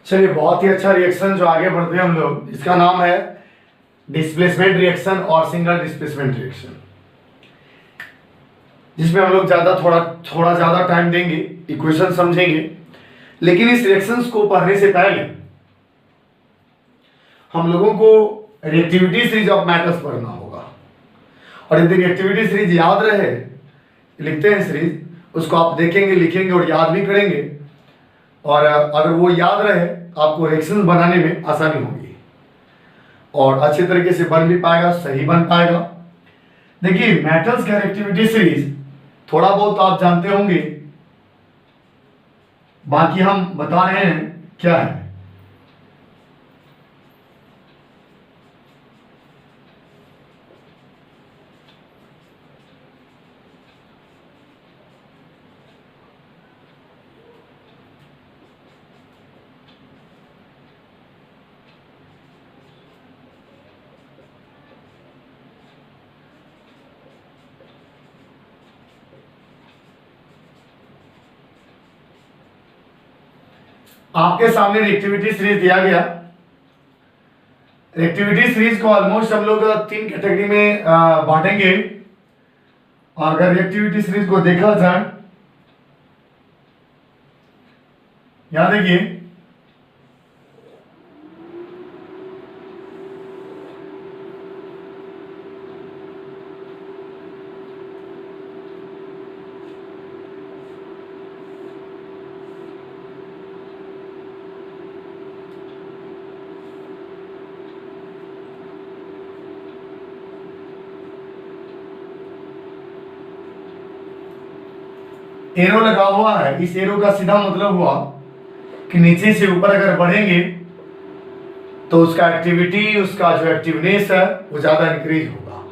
चलिए, बहुत ही अच्छा रिएक्शन जो आगे बढ़ते हैं हम लोग, इसका नाम है डिस्प्लेसमेंट रिएक्शन और सिंगल डिस्प्लेसमेंट रिएक्शन, जिसमें हम लोग थोड़ा ज्यादा टाइम देंगे, इक्वेशन समझेंगे। लेकिन इस रिएक्शंस को पढ़ने से पहले हम लोगों को रिएक्टिविटी सीरीज ऑफ मैटर्स पढ़ना होगा। और यदि रिएक्टिविटी सीरीज याद रहे, लिखते हैं सीरीज, उसको आप देखेंगे, लिखेंगे और याद भी करेंगे, और अगर वो याद रहे आपको रिएक्शंस बनाने में आसानी होगी और अच्छे तरीके से बन भी पाएगा, सही बन पाएगा। देखिए, मेटल्स का रिएक्टिविटी सीरीज थोड़ा बहुत आप जानते होंगे, बाकी हम बता रहे हैं क्या है। आपके सामने रिएक्टिविटी सीरीज दिया गया। रिएक्टिविटी सीरीज को ऑलमोस्ट हम लोग 3 कैटेगरी में बांटेंगे। और अगर रिएक्टिविटी सीरीज को देखा जाए, यहां देखिए, एरो लगा हुआ है। इस एरो का सीधा मतलब हुआ कि नीचे से ऊपर अगर बढ़ेंगे तो उसका एक्टिविटी, उसका जो एक्टिवनेस है वो ज्यादा इंक्रीज होगा।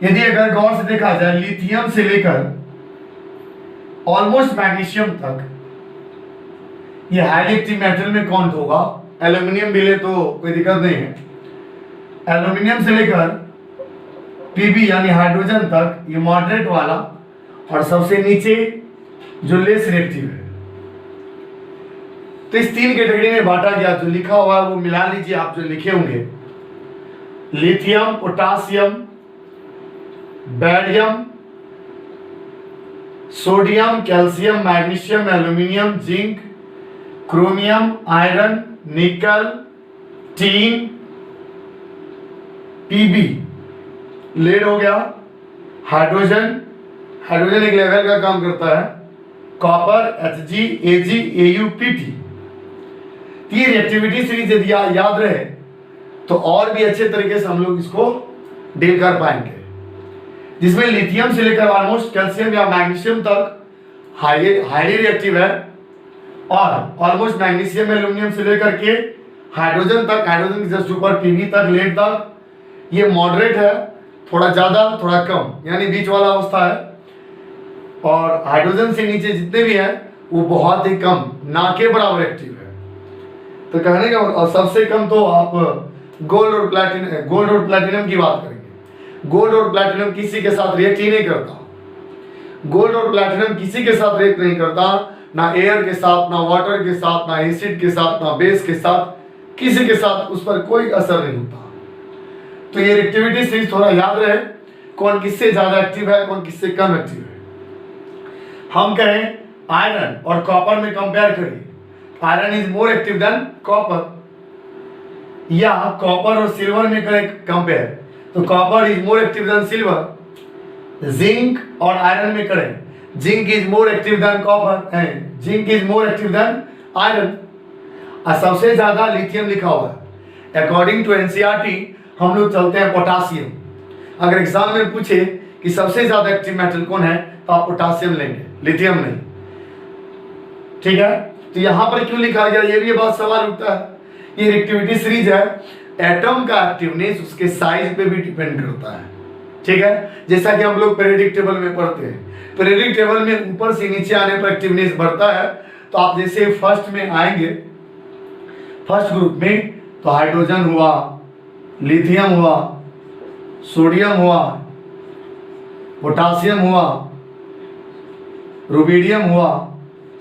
यदि अगर गौर से देखा जाए, लिथियम से लेकर ऑलमोस्ट मैग्नीशियम तक ये हाईली एक्टिव मेटल में काउंट होगा। एल्यूमिनियम भी ले तो कोई दिक्कत नहीं है। एल्यूमिनियम से लेकर पीबी यानी हाइड्रोजन तक ये मॉडरेट वाला, और सबसे नीचे जो लेस रिएक्टिव है। तो इस 3 कैटेगरी में बांटा गया। जो लिखा हुआ है वो मिला लीजिए, आप जो लिखे होंगे, lithium, potassium, barium, sodium, calcium, magnesium, aluminium, zinc, chromium, iron, निकल, टीन, पीबी, लेड हो गया, हाइड्रोजन एक लेवल का काम करता है, copper, Hg, Ag, Au, Pt। ये रिएक्टिविटी सीरीज यदि याद रहे तो और भी अच्छे तरीके से हम लोग इसको डील कर पाएंगे, जिसमें लिथियम से लेकर ऑलमोस्ट कैल्शियम या मैग्नीशियम तक हाईली रिएक्टिव है, और ऑलमोस्ट मैग्नीशियम, एल्यूमिनियम से लेकर के हाइड्रोजन तक, हाइड्रोजन के जस्ट ऊपर पीबी तक, लेड तक ये मॉडरेट है, थोड़ा ज्यादा थोड़ा कम, यानी बीच वाला अवस्था है। और हाइड्रोजन से नीचे जितने भी हैं वो बहुत ही कम, ना के बराबर एक्टिव है। तो कहने का, और सबसे कम तो आप गोल्ड और प्लैटिनम की बात करेंगे। गोल्ड और प्लैटिनम किसी के साथ रिएक्ट ही नहीं करता। गोल्ड और प्लैटिनम किसी के साथ रिएक्ट नहीं करता, ना एयर के साथ, ना वाटर के साथ, ना एसिड के साथ, ना बेस के साथ, किसी के साथ उस पर कोई असर नहीं होता। तो ये रिएक्टिविटी सीरीज थोड़ा याद रहे, कौन किससे ज्यादा एक्टिव है, कौन किससे कम एक्टिव है। हम कहें आयरन और कॉपर में कंपेयर करिए, iron is more active than copper, या कॉपर और सिल्वर में करें कंपेयर तो copper is more active than silver. Zinc और आयरन में करें, zinc is more active than copper, zinc is more active than iron. और सबसे ज्यादा लिथियम लिखा हुआ है। अकॉर्डिंग टू एनसीईआरटी हम लोग चलते हैं पोटासियम। अगर एग्जाम में पूछे कि सबसे ज्यादा एक्टिव मेटल कौन है तो आप पोटासियम लेंगे, लिथियम नहीं। ठीक है, तो यहां पर क्यों लिखा गया, ये भी बात सवाल उठता है। ये रिएक्टिविटी सीरीज है, एटम का एक्टिवनेस उसके साइज पे भी डिपेंड करता है। ठीक है, जैसा कि हम लोग पीरियोडिक टेबल में पढ़ते हैं, पीरियोडिक टेबल में ऊपर से नीचे आने पर एक्टिवनेस बढ़ता है। तो आप जैसे फर्स्ट में आएंगे, फर्स्ट ग्रुप में, तो हाइड्रोजन हुआ, लिथियम हुआ, सोडियम हुआ, पोटासियम हुआ, रुबिडियम हुआ,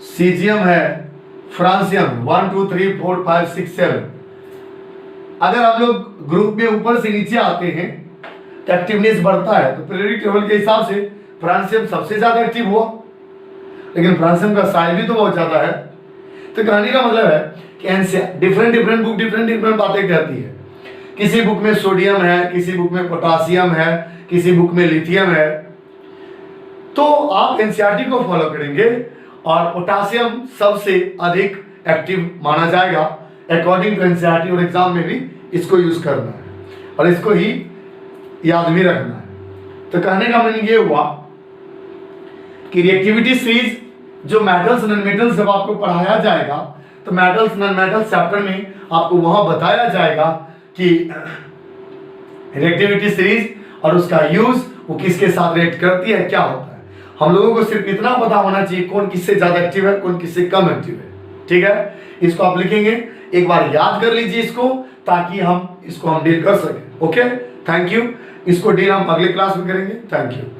सीजियम है, फ्रांसियम 1 2 3 4 5 6 7। अगर हम लोग ग्रुप में ऊपर से नीचे आते हैं तो एक्टिवनेस बढ़ता है, तो पीरियोडिक टेबल के हिसाब से फ्रांसियम सबसे ज्यादा एक्टिव हुआ, लेकिन फ्रांसियम का साइज भी तो बहुत ज्यादा है। तो कहने का मतलब है कि डिफरेंट बुक डिफरेंट बातें कहती है। किसी बुक में सोडियम है, किसी बुक में पोटासियम है, किसी बुक में लिथियम है। तो आप एनसीईआरटी को फॉलो करेंगे और पोटासियम सबसे अधिक एक्टिव माना जाएगा अकॉर्डिंग टू एनसीईआरटी, और एग्जाम में भी इसको यूज करना है और इसको ही याद भी रखना है। तो कहने का मीनिंग ये हुआ कि रिएक्टिविटी सीरीज जो मेटल्स नॉन मेटल्स जब आपको पढ़ाया जाएगा तो मेटल्स नॉन मेटल्स चैप्टर में आपको वहां बताया जाएगा कि रिएक्टिविटी सीरीज और उसका यूज वो किसके साथ रिएक्ट करती है, क्या होता है। हम लोगों को सिर्फ इतना पता होना चाहिए कौन किससे ज्यादा एक्टिव है, कौन किससे कम एक्टिव है। ठीक है, इसको आप लिखेंगे, एक बार याद कर लीजिए इसको, ताकि हम इसको डील कर सकें। Okay, thank you. इसको डील हम अगले क्लास में करेंगे। Thank you.